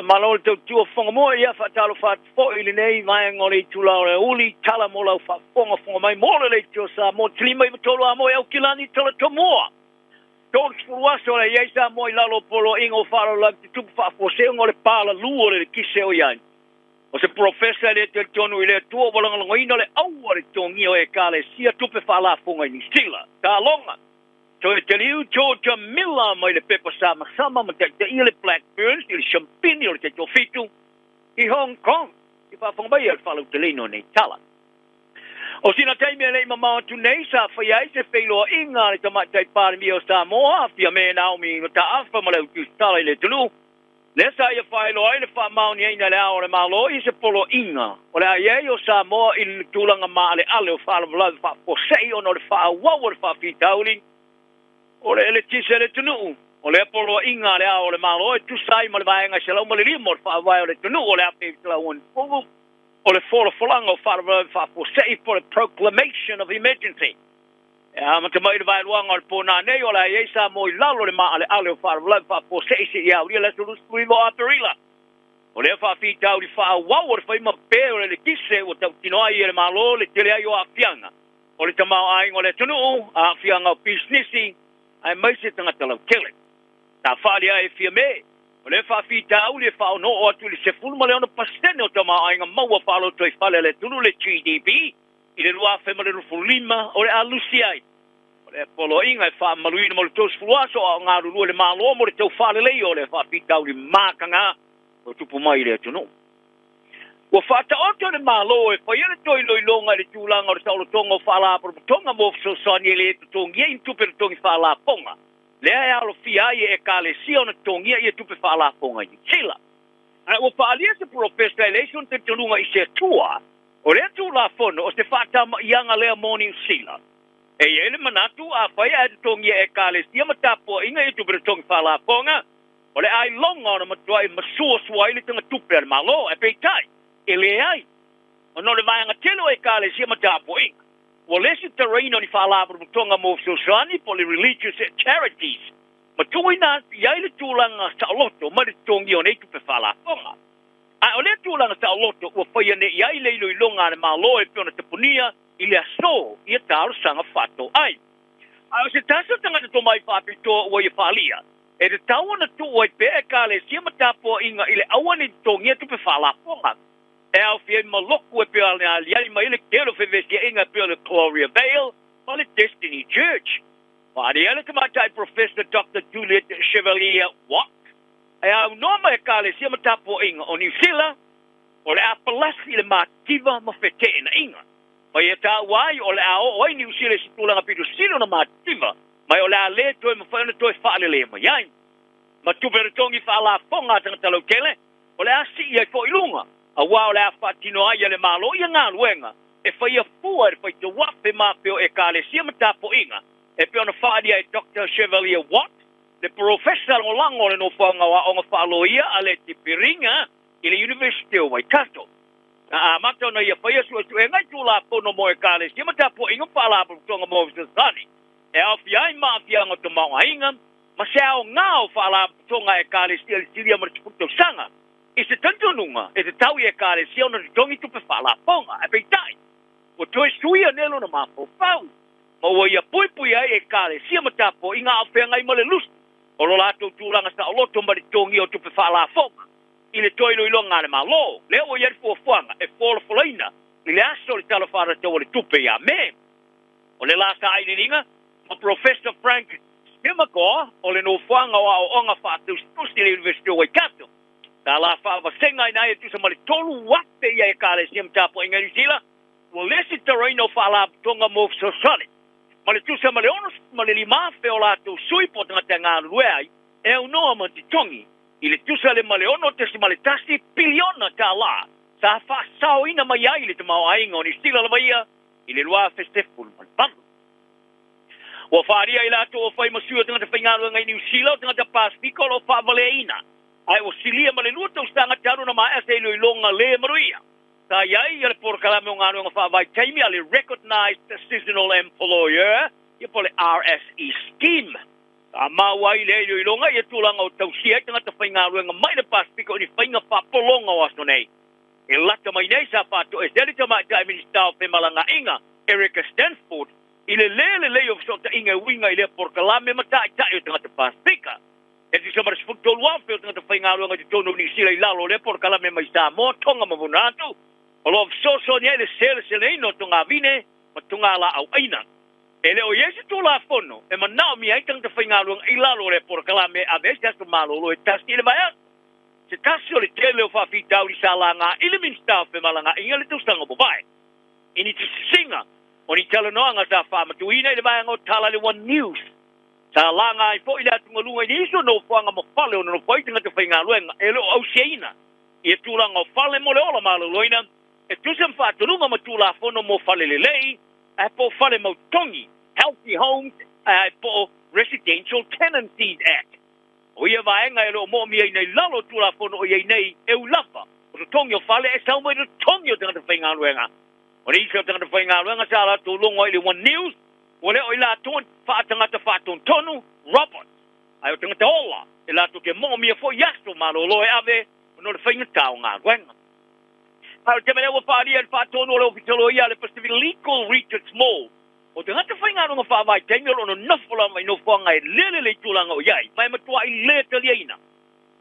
Malol te tua fonga mo ia fa talo fa fo ili nei mai ngoli tula o uli tala mo lau fa fonga mai mo le tio sa mo tlima i tolo amo au kilani tala to mo. Tol furua so le ia mo lalo polo ingo faro la tu fa fo se ngole pala luo le kise o yan. O se professor le te tonu ile tuo bolanga ngoina le au le tongi o e kale sia tupe fa la fonga ni sila. Ta longa. So te liu Georgia Miller mai le pepa sama ma te ile Blackburns, ile Champagne, ile te tofitu i Hong Kong. I fa fonga ia fa te lino nei tala. O sina taimi le mama tu nei sa fa ia se felo inga le tama tai pare mi o Samoa, fia me Naomi ta afa ma le tu tala ile tulu. Nesa ia fa lo ile fa mauni ina le ore malo i se polo inga. O le ia o Samoa il tulanga ma le ale o fa la fa posei o no le fa wa fa fitauli. O le tise le tunu. O le polo inga le o le malo e tu sai ma le vaenga se la mo le limo fa vai o le tunu o le ape la un fogo. O le folo folango fa posei for the proclamation of emergency. Ma te mai vai luanga o pona nei o la isa mo lalo le ma ale fa posei se ia o le tulu scrivo aperila. O le fa fita o fa wa o fa ma pe le tise o tau tino ai le malo le tele ai o afianga. O le tamau ai o le tunu a afianga o businessi ai mai se tanga tala kele. Ta falia e fia me. O le fa fita au le fa no o tu le se fulu male ono pasene o tama ai nga maua falo toi fale le tulu le GDP. I le lua fe male rufu lima o le alusiai. O le polo inga e fa maluina mo le tos fuluaso o ngā rurua le malo mo le tau fale lei o le fa fita au le mākanga o tupu mai le tunu. Ua fata oto le malo e fa yele toi loilonga le tūlanga o le saulo tonga o fa la tonga mo fsosani le tutongi e intupe le tongi fa la ponga. Lea e alo fia e kale sia ona tongia i tupe fa la ponga i sila. Ua fa alia se professor election te tulunga i se tua o le tu la fono o se fata ianga lea moni sila. E ele manatu a fa e tongia e kale sia matapo inga i tupe le tongi fa la ponga. O le ai longa ona matua i masua sua ili tanga tupe al malo e peitai. Ele ai. O no le maanga telo e kale sia matapo inga. Well, lesi terreno ni falabro tonga mo sosani for the religious charities. Ma tuina ia le tulanga sa loto ma le tongi o nei tu fala fonga. A ole tulanga sa loto o foi ne ia le ilonga na malo e pona te punia ile so ia tal sanga fato ai. A se tasa tanga to mai papi to o ia falia. E te tawana tu o pe kale sia matapo inga ile awani tongi tu fala fonga. E au fie maloko e pia ali ma ile kero fe vesi inga pia le Gloria Vale ma le Destiny Church. Ma ali ele kamatai Professor Dr. Juliet Chevalier Watt. E au noma e kale sia matapo inga o New Zealand o le apalasi le mativa ma fete ina inga. Ma ia ta wai o le ao o New Zealand si tulanga pitu silo na mativa ma o le ale toi ma whaina toi whaale le ma iai. Ma tupere tongi whaala fonga tanga talo kele o le asi ia fo ilunga. A wao le afatino ai le malo ia ngā luenga. E whaia fua e whai te wape mapeo e ka le sia matapo inga. E peo na whaadia e Dr. Chevalier Watt, le professor o lango le no whanga wa o ngā whaaloia a le te piringa i le University o Waikato. Na matau na ia whaia sua tu e ngai tu la pono mo e ka le sia matapo inga whaalapo tonga mo visasani. E au fiai mafia ngo to maunga inga, ma se au ngā o whaalapo tonga e ka le sia le siria marituputo sanga. I se tantununga, e te tau i e kare si ona te tongi tupe whala ponga, e peitai. O toi sui anelo na mapo pau. Ma ua ia pui ai e kare si amatapo i ngā awhenga i male lustu. O lo lato tūranga sa o loto mari tongi o tupe whala ponga. I le toi loilo ngā le malo, le o iari fuafuanga, e fola folaina. I le aso le talawhara tau le tupe ia me. O le lasa aininga, ma Professor Frank Skimmaker, o le no fuanga o onga whātu stusi le University o Waikato. Ta la fa senga ina e tu sa mali tolu wape ia e kare siam tapo inga New Zealand. Well, lesi terreno fala tonga mo so sani. Mali tu sa mali onos mali lima fe o la tu sui po tanga tanga luai. E unoa manti tongi. Ile tu sa le mali ono te si mali tasi piliona ta la. Sa fa sao ina mai ai le te mau ainga o New Zealand la ia. Ile lua festeful mali pangu. Wa faria ila tu o fai masua tanga te whaingaru ngai New Zealand tanga te Pasifiko lo fa vale ina. Ai o silia male lua tau stanga taru na maa ese ilo ilonga le maruia. Ta iai ale por kalame o ngānu ngā whaavai taimi ale Recognized Seasonal Employer, ia pole RSE Scheme. Mawai le yo ilonga ia tulanga o tausia tanga te whainga ruenga mai na Pasifika o ni whainga whapolonga o aso nei. E lata mai nei sa pato e seri tama i Minister o Whemalanga Inga, Erica Stanford, i le le o sota inga winga i le porkalame mata i tae o tanga te Pasifika. E ti samara sifutolu wafe o tanga te whainga ruenga te tono ni sila i lalo le porkalame mai sa mo tonga mavunatu. O lo so ni le sele ino tonga vine, ma tonga la au aina. Ele o yesi tu la fono e manao mi ai tang te whainga luang i lalo le porkalame a vesi aso malolo e tasi ele vai aso. Se tasi o le tele o whawhi tauri sa la ngā ili minsta o whemalanga inga le tūstanga po vai. Ini ti singa o ni tala noanga sa whamatuina ele vai ango tala le One News. Sa la ngā i fo i le atunga lunga i iso no whanga mo whale o no whaitanga te whainga luenga ele o au seina. I e tūlanga o whale mo le ola maloloina e tusam whaturunga ma tūla fono mo whale le lei e po whale mau tongi. Healthy Homes po Residential Tenancies Act. O ia vaenga e lo mo mi nei lalo tula fono o ia nei e ulafa. O tongi o fale e sau mai tongi o tanga te whainga luenga. O ni isa tanga te whainga luenga sa la tu longo i le One News. O le o ila tuan whaatanga te whaatun tonu Robert. Ai o tanga te ola. E la tu ke mo mi e fo yasto malo lo e ave o no le whainga tau ngā luenga. Ai o te mene ua whaari e whaatonu o le ofitalo ia le Pacific Legal Research Mall. O te ngata whainga runga whawai tengi o no nofula mai no whanga e lele tūlanga o iai. Mai matua i le tali aina.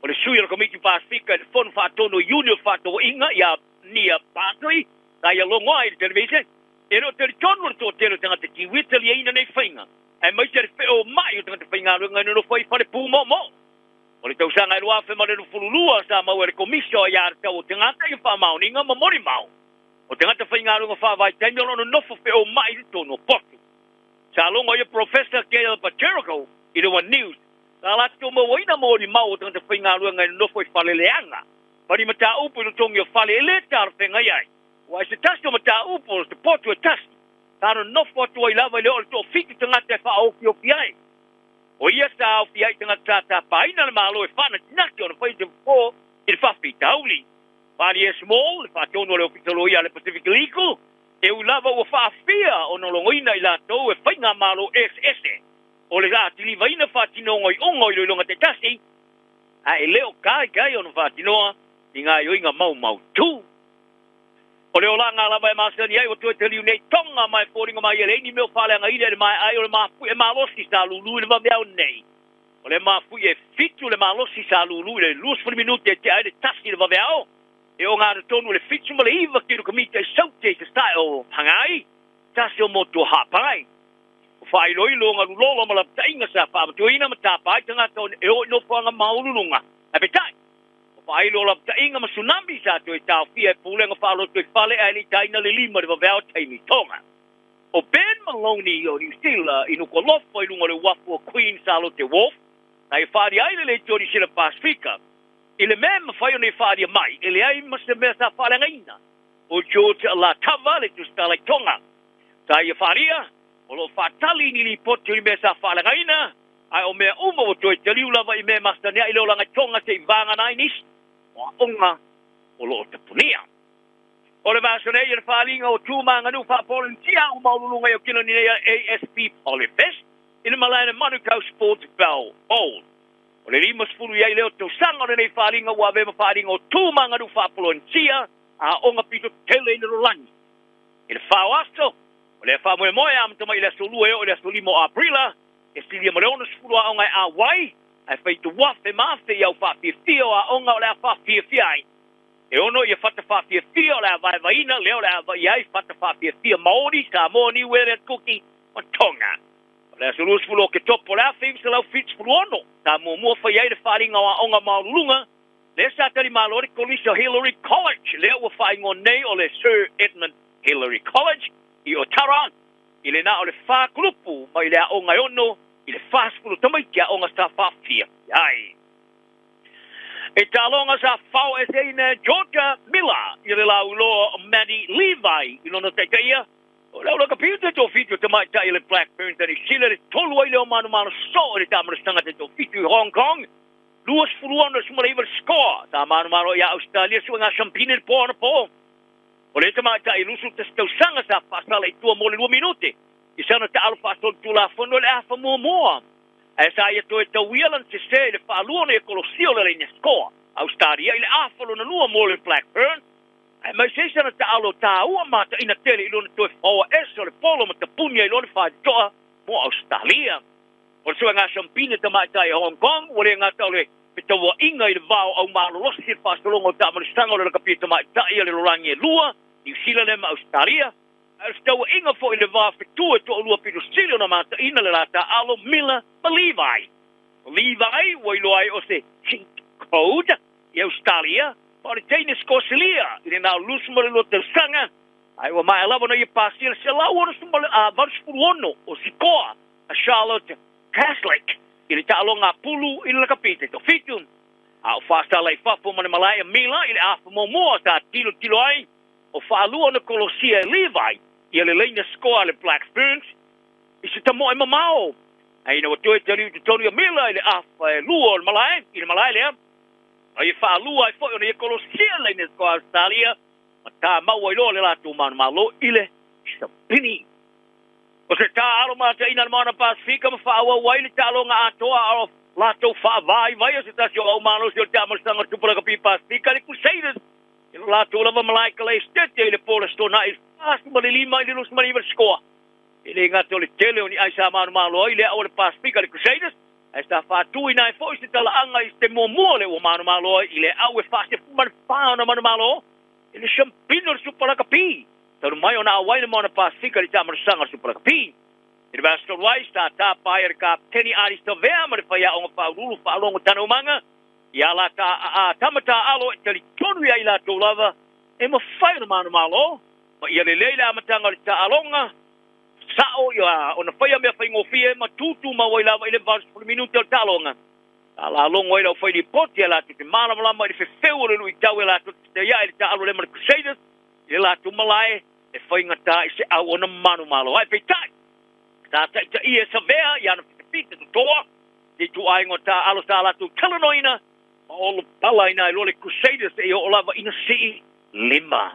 O le sui o Komiti Pasifika e whonu whātono Union whātono inga ia nia pātoi. Ta ia longo ai le televise. E ro te tonu to telo te ngata ki witali aina nei whainga. E mai te wheo mai o te ngata whainga runga no whai whare pū mo mo. O le tausanga e rua whema le rufululua sa mau e le komisio i ar tau o te ngata i whamauninga ma mori mau. O te ngata whainga runga whawai tengi o no nofo wheo mai tono potu. Sa longo ia Professor Gail Paterico i le One News. Sa la tō mawaina mo ni mau o te ngata whainga runga i nofo i whaleleanga. Pari mata upu i tongi o whale ele tar whenga iai. Wa se tasto mata upu o te potu e tasi. Sa no nofo atu ai lava i leo le tō whiki te ngata e wha auki o fiai. O ia sa au fiai te ngata tā paina le malo e whana tinaki o na whai te whō i le whawhi tauli. Pari e small, le whātono le ofitalo ia le Pacific Legal, e ulava ua whaafia o no longoina i lātou e whainga malo SS. O le rā tili vaina whātino i ongo i loilonga te tasi, a e leo kai o no whātinoa, i ngā ioinga mau tū. O leo la ngā lava e māsani ai o tue te liu nei tonga mai fōringa mai e leini meo whāleanga ina e mai ai o le māpui e mālosi sa lulu le mameau nei. O le māpui e fitu le mālosi sa lulu le luas minute e te ai le tasi le mameau. E o ngā tonu le fitu ma le iwa ki ruka mita e saute te stai o hangai, tasi o moto hapai. O whai loilo ngā lulolo ma la tainga sa whaamatuina ma tāpai tangata o e o ino whanga maulununga. A petai, o whai lo la tainga ma tsunami sa to e tau fia e pūlenga whaaloto e whale ai li taina le lima le wawao taimi tonga. O Ben Maloney o New Zealand inu ko lofo i lunga le wafu o Queen Salo te Wolf, na i whaari aile le tori sila Pasifika, ile mema whai o nei whaari mai, ile ai masa mea sa whalenga ina, o George la tava le tu stala tonga. Ta i whaaria, o lo whaatali ni li potu i mea sa whalenga ina, ai o mea uma o toi te liulava i mea masta nea i leo langa tonga te i vanga nai nis, o a onga o lo te punia. O le maso nei i le whaalinga o tūmanga nu whaapolentia o maulunga i o kilo ni nea ASP Polyfest, i le malaina Manukau Sports Bell Bowl. O le rimas furu iai leo tau sanga o nei whaalinga ua vema whaalinga o tūmanga nu whaapolentia a onga pito tele i le rolangi. I le whao asto, o le whaamoe moe amtama i le solua o le solimo aprila, e silia mo le ona sfuru a onga a wai, ai whaitu wafe mafe i au whaafia a onga o le a whaafia ai. E ono i a whata whaafia o le a vai vaina, leo le a vai ai whata whaafia Māori, Samoa, Niue, Kuki, o Tonga. Le sulu sulu ke topo la fim se la fits ono ta mo fa ia de faringa wa onga maulunga le sa tali malori komisio Hillary College le wa fa ngo nei o le Sir Edmund Hillary College I Otaran ile na o le fa grupu mai le onga ono ile fa skulu tamai kia onga sta fa fia ai e talonga sa fa ina Georgia Miller ile la ulo Maddie Levi ino no te kia Ora ka pita to fitu te mai tai le Blackburn tani sila le tolu ai le manu so le tamara stanga te to fitu Hong Kong. Luas fuluana sumala iwa score. Ta manu ia Australia suanga champine po na po. O le te mai tai lusu te stau sanga sa pasala I tua mo le 2 minute. I sana te alfa sol tula fono le afa mua. e sa ia toe tauialan te se le whaalua ne kolosio le reina skoa. Australia ile afalo na lua mo le Blackburn. E mai se sana ta alo ta ua mata ina tele ilona toe whaoa eso le polo ma ta punia ilona whaatoa mo Australia. O le sua ngā sampine ta mai tai Hong Kong, o le ngā tau le pitaua inga i le vao au malolosi le whaastolongo ta manisanga o le kapia ta mai tai le lorangi e lua, New Zealand ma Australia. Staua inga fo i le vao fitua to lua pido silo na mata ina le rata alo Miller ma Levi. Levi, wailo ai o se cheat code i Australia, pa le teine skosilia, i le nao lusma le lote sanga, ai wa mai alava na i pasila se lau ono summa le varspuru ono o sikoa, a Charlotte Catholic, i le taalonga pulu i le kapite to fitum. Au fasta lai fafu mane malaya mila i le afa momoa ta tilo ai, o whaalua na kolosia Levi, i le leina skoa le Blackburns, i se tamo e mamao. Ai na watoe te riu te tonu a mila i le afa e lua o le malai, i le malai lea. Ai whaalua ai fo i le kolosia leina skoa Australia, ma tā maua i loa le lātou manu malo i le Sapini. O se tā alo mata ina le mana Pasifika ma whaaua wai le tālonga atoa alo lātou whaavai vai o se tasio au malo si o te amasanga tupura kapi Pasifika le Crusaders. I lo lātou lava malaika le estete i le pola stona i fastu ma le lima i le lus mani skoa. I le ngata o le tele o ni aisa manu malo i le au le Pasifika le Crusaders. Ai sta whātui nai fo i se tala anga i se mua le o manu malo i le au e faste man whaana manu malo. I le Champino le Superakapi. Tau mai o na awai le mana Pasifika le tamarasanga le Superakapi. I le Baston Wai sta tāpai e le kapteni Aris Tavea ma le whaia o ngā whaurulu whaalongo tana umanga. Ia la ta tamata alo e tali tonu ia i la tau lava e ma whai na mana malo. Ma ia le leile amatanga le ta alonga. Sao ia o na whaia mea whai ngofie ma tutu ma wai lava i le varis puli minuta o ta alonga. Ala longo ila o whai li poti e la tu te mana malama i le whewheu le lui tau e la tu te ia i le ta alo le mana Crusaders. I la tu malae e whai ngata i se au o na manu malo. Ai peitai. Ta ta i e sa vea i ana pita tu toa. Di tu aingo ta alo ta la tu talanoina. Ma o lo pala ina i lo le Crusaders e o lava ina si lima.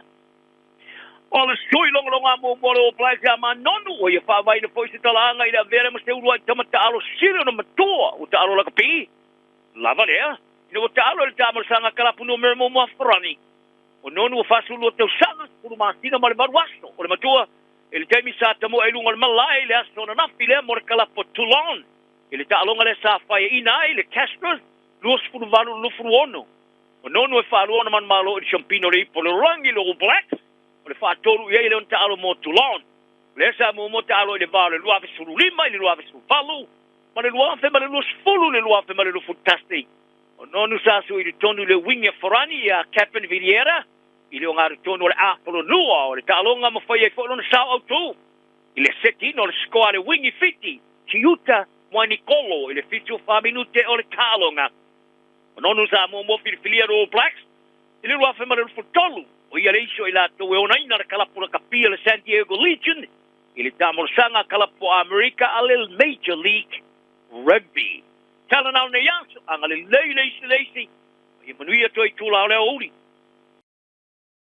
O le sui longa mo mo o Blacks a manonu o ia whawai na poise talanga i la vera ma se urua i tamata alo siro na matua o ta alo la kapi. Lava lea. Ina o ta alo le tamarasanga kalapu no mera mo mua wharani. O nonu o whasulu o tau sanga kuru mātina ma le maruasto o le matua. E le taimi sa tamo e lunga le malai le aso na nafi lea mo le kalapu Toulon. E le ta alonga le sa whaia ina ai le Castros luos furu valu lufuru ono. O nonu e whaalu ona man malo i Champino le ipo le rangi le All Blacks. O le whaatoru i eile on ta alo mo Toulon. Le sa mo ta alo i le vau le luafe suru lima i le luafe suru valu. Ma le luafe ma le luos fulu le luafe ma le lufu tasti. O nonu sa su i le tonu le wingi a Forani a Captain Viriera. I le o ngā tonu le Apolo Nua o le ta alonga ma whaia i whaelo na sao au tu. I le seti no le skoa le wingi fiti. Chiuta Mua Nicolo i le fitu whaminute o le ta alonga. O nonu sa mo filia All Blacks. I le luafe ma le lufu tolu. O ia reiso i la tau e ona ina le kalapu na kapia le San Diego Legion. I le tamorosanga kalapu a Amerika a le Major League Rugby. Tala nao na yaso, anga le leisi. I manuia toi tula o leo uri.